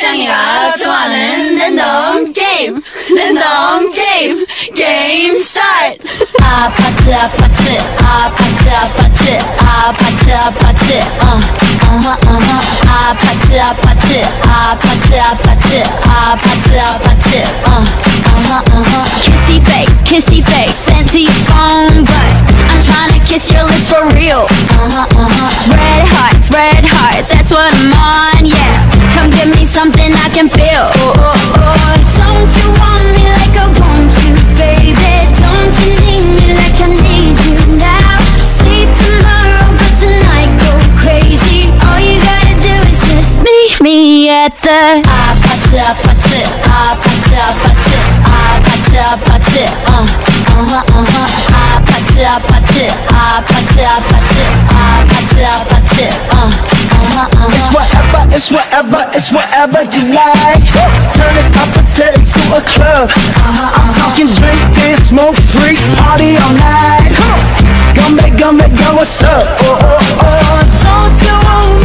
짱이가 좋아하는 랜덤 게임 랜덤 게임 게임 스타트 아파트 아파트 아파트 아파트 아파트 아파트 아파트 아파트 아파트 아파트 아파트 아파트 kissy face sent to your phone but I'm trying to kiss your lips for real red hearts that's what I'm on yeah come give me something I can feel don't you want me like I want you baby don't you need me like I need you now see tomorrow but tonight go crazy all you gotta do is just meet me at the 아파트 아파트 아파트 아파트 아파트 아파트 아파트 아파트 아파트 아파트 아파트 It's whatever you like. Turn this appetite into a club. I'm talking drink this, smoke free, party all night. Come on, go, what's up? Don't you want